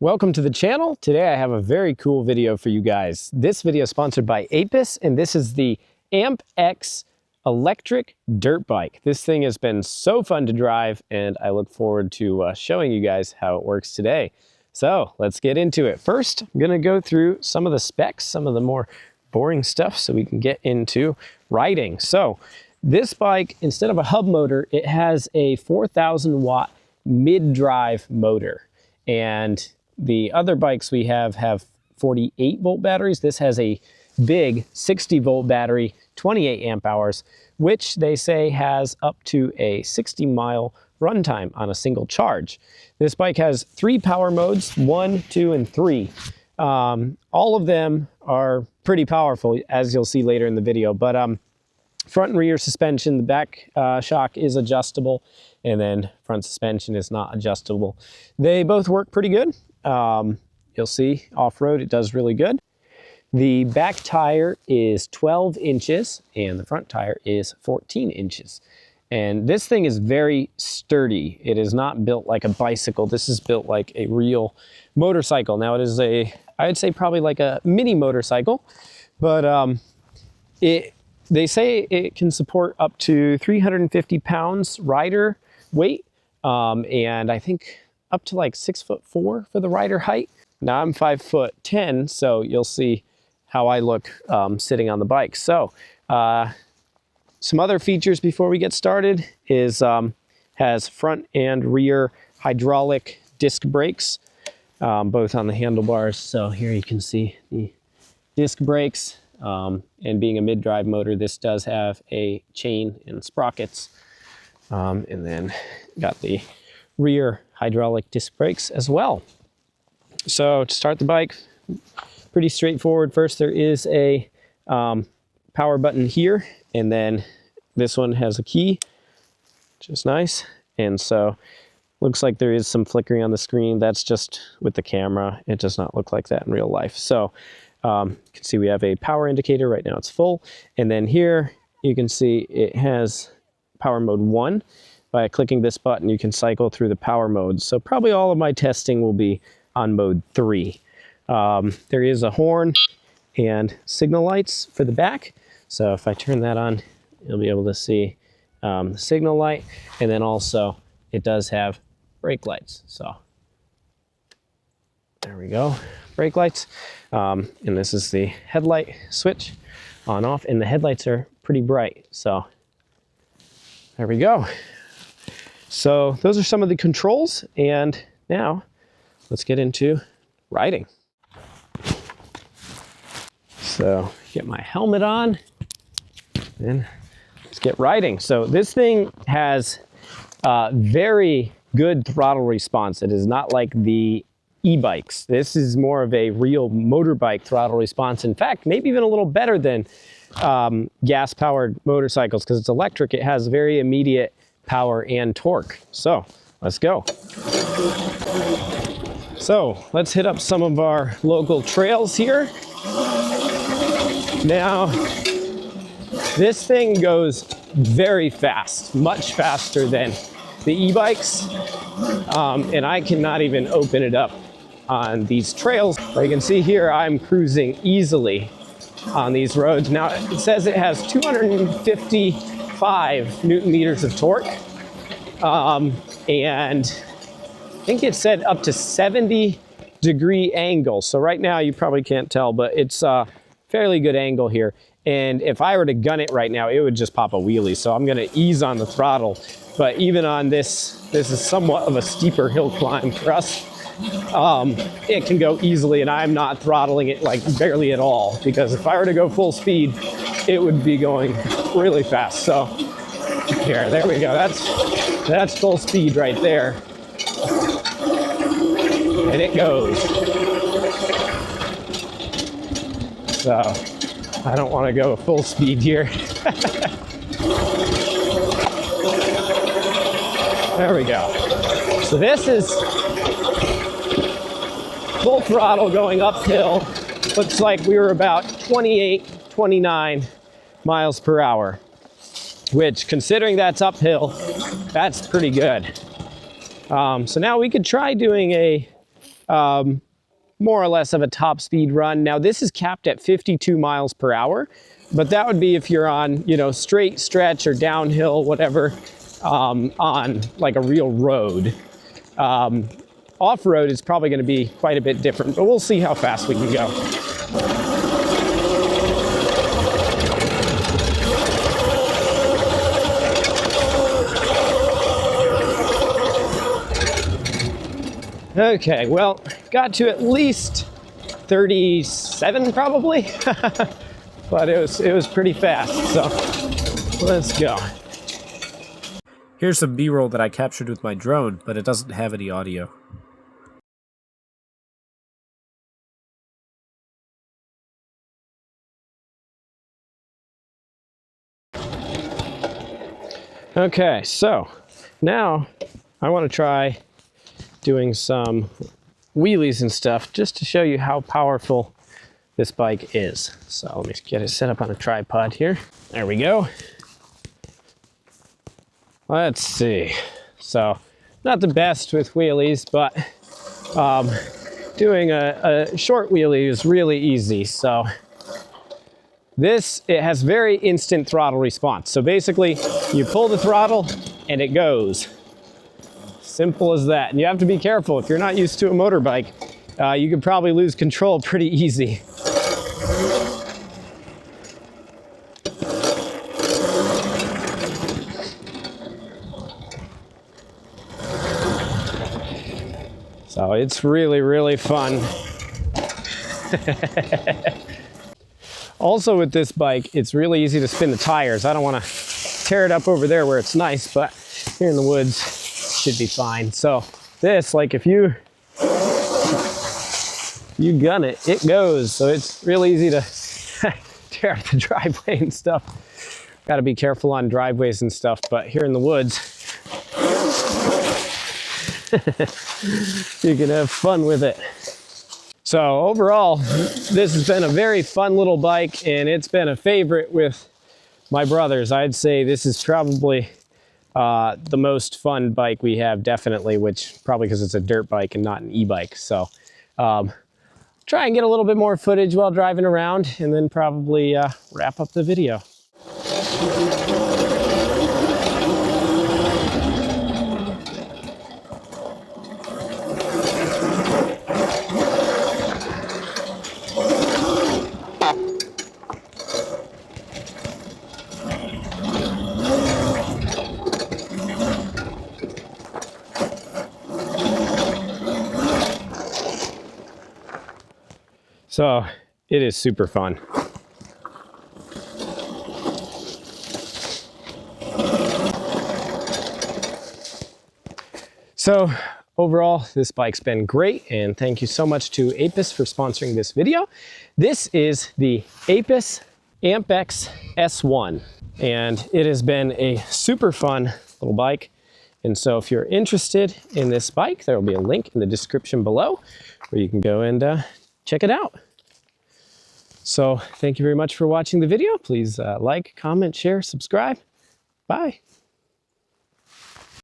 Welcome to the channel. Today I have a very cool video for you guys. This video is sponsored by Aipas, and this is the Ampex electric dirt bike. This thing has been so fun to drive, and I look forward to showing you guys how it works today. So let's get into it. First, I'm gonna go through some of the specs, some of the more boring stuff, so we can get into riding. So this bike, instead of a hub motor, it has a 4,000 watt mid-drive motor. And the other bikes we have 48 volt batteries. This has a big 60 volt battery, 28 amp hours, which they say has up to a 60-mile runtime on a single charge. This bike has 3 power modes, 1, 2, and 3. All of them are pretty powerful, as you'll see later in the video, but front and rear suspension, the back shock is adjustable, and then front suspension is not adjustable. They both work pretty good. You'll see off-road it does really good. The back tire is 12 inches and the front tire is 14 inches. And this thing is very sturdy. It is not built like a bicycle. This is built like a real motorcycle. Now it is I would say probably like a mini motorcycle, but they say it can support up to 350 pounds rider weight, and I think up to like 6'4" for the rider height. Now I'm 5'10", so you'll see how I look sitting on the bike. So some other features before we get started is has front and rear hydraulic disc brakes, both on the handlebars. So here you can see the disc brakes. And being a mid-drive motor, this does have a chain and sprockets. And then got the rear hydraulic disc brakes as well. So to start the bike, pretty straightforward. First, there is a power button here, and then this one has a key, which is nice. And so looks like there is some flickering on the screen. That's just with the camera. It does not look like that in real life. So you can see we have a power indicator. Right now it's full. And then here you can see it has power mode 1. By clicking this button, you can cycle through the power modes. So probably all of my testing will be on mode 3. There is a horn and signal lights for the back. So if I turn that on, you'll be able to see the signal light. And then also it does have brake lights. So there we go, brake lights. And this is the headlight switch on off, and the headlights are pretty bright. So there we go. So those are some of the controls, and now let's get into riding. So get my helmet on and let's get riding. So this thing has very good throttle response. It is not like the e-bikes. This is more of a real motorbike throttle response. In fact, maybe even a little better than gas-powered motorcycles, because it's electric. It has very immediate power and torque. So let's go. So let's hit up some of our local trails here. Now, this thing goes very fast, much faster than the e-bikes, and I cannot even open it up on these trails. But you can see here I'm cruising easily on these roads. Now it says it has 255 Newton meters of torque, and I think it said up to 70-degree angle. So right now you probably can't tell, but it's a fairly good angle here. And if I were to gun it right now, it would just pop a wheelie. So I'm gonna ease on the throttle. But even on this is somewhat of a steeper hill climb for us. It can go easily, and I'm not throttling it like barely at all, because if I were to go full speed, it would be going really fast. So here, there we go. That's full speed right there. And it goes. So I don't want to go full speed here. There we go. So this is full throttle going uphill. Looks like we were about 28, 29 miles per hour, which, considering that's uphill, that's pretty good. So now we could try doing a more or less of a top speed run. Now this is capped at 52 miles per hour, but that would be if you're on, you know, straight stretch or downhill, whatever, on like a real road. Off-road is probably going to be quite a bit different, but we'll see how fast we can go. Okay, well, got to at least 37 probably, but it was pretty fast, so let's go. Here's some B-roll that I captured with my drone, but it doesn't have any audio. Okay, so now I want to try doing some wheelies and stuff just to show you how powerful this bike is. So let me get it set up on a tripod here. There we go. Let's see. So not the best with wheelies, but doing a short wheelie is really easy. So it has very instant throttle response. So basically you pull the throttle and it goes. Simple as that. And you have to be careful. If you're not used to a motorbike, you could probably lose control pretty easy. So it's really, really fun. Also with this bike, it's really easy to spin the tires. I don't want to tear it up over there where it's nice, but here in the woods, should be fine. So this, like if you gun it, it goes. So it's really easy to tear up the driveway and stuff. Got to be careful on driveways and stuff, but here in the woods, you can have fun with it. So overall, this has been a very fun little bike, and it's been a favorite with my brothers. I'd say this is probably the most fun bike we have, definitely, which probably because it's a dirt bike and not an e-bike. So try and get a little bit more footage while driving around, and then probably wrap up the video. So it is super fun. So overall, this bike's been great, and thank you so much to Aipas for sponsoring this video. This is the Aipas Ampex S1, and it has been a super fun little bike. And so if you're interested in this bike, there will be a link in the description below where you can go and check it out. So thank you very much for watching the video. Please like, comment, share, subscribe. Bye.